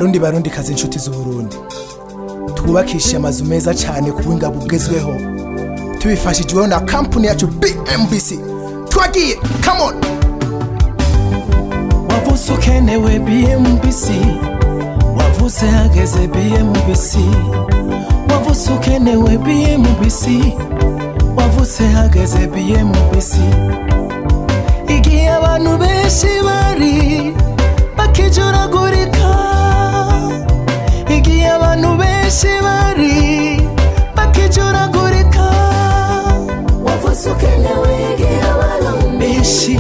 barundi kazi inshuti z'Uburundi, twubakishe amazu meza cyane ku buhinga bugezweho tubifashijweho na kampuni yacu BMBC. Twagiye, come on. Wavuze ukenewe BMBC, wavuze hageze BMBC, wavuze ukenewe BMBC, wavuze hageze BMBC. Igihe abantu benshi bari bakijuragurika, igihe abantu benshi bari bakijuragurika, wavuze ukenewe igihe abantu benshi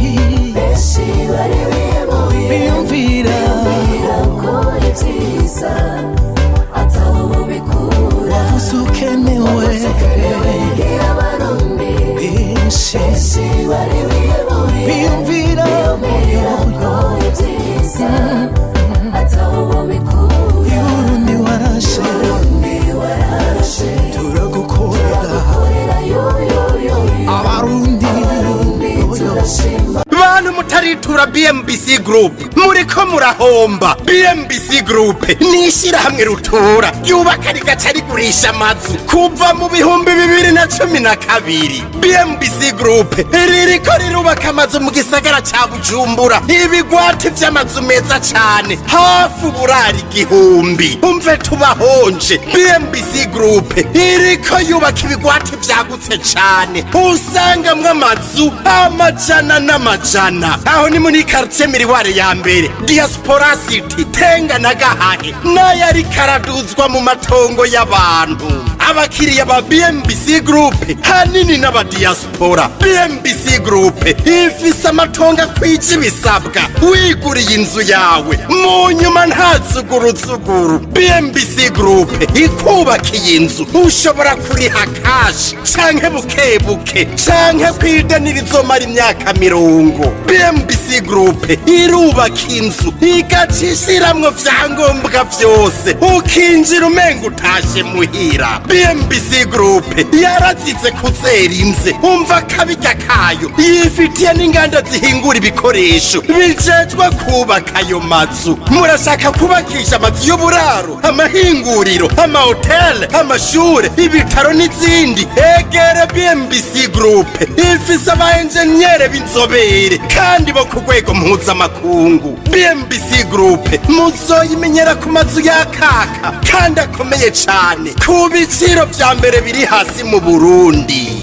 bari biyumvira ko ibyiza ataho bikura. wavuze ukenewe igihe abantu benshi bari biyumvira ko ibyiza ataho bikura. Burundi warashe turagukorera abarundi turashima. bantu mutaritura BMBC Group muriko murahomba. BMBC Group nishira hamwe rutura yubaka rigaca rigurisha amazu kuva mu 2012. BMBC Group ririko rirubaka amazu mu gisagara ca Bujumbura, ibigwati vy'amazu meza cane hafi uburari 1000. Umve tubahonje, BMBC Group iriko yubaka ibigwati vyagutse cane, usangamwe amazu amajana n'amajana. Aho ni muri quartier Miriware ya mbere, Diaspora City, Tenga na Gahage, n'ayari karaduzwa mu matongo y'abantu. Abakiriya ba BMBC Group hanini n'aba diaspora. BMBC Group ifise amatongo akwije ibisabwa, wiguriye inzu yawe mu nyuma ntazuguruzuguru. BMBC Group ikubakiye inzu ushobora kuriha cash canke bukebuke canke kwidanira izomara imyaka 50. BMBC Group irubaka inzu igacishiramwo vyangombwa vyose ukinjira umenga utashe muhira. BMBC Group yarazize kuzera inze, umva kabirya kayo yifitiye n'inganda zihingura ibikoresho bijejwe kubaka ayo mazu. Murashaka kubakisha amazu y'uburaro, amahinguriro, amahoteli, amashure, ibitaro n'izindi? Egere BMBC Group ifise abaenjenyere b'inzobere kandi bo ku rwego mpuzamakungu. BMBC Group muzoyimenyera ku mazu y'akaka kandi akomeye cane ku biciro vya mbere biri hasi mu Burundi.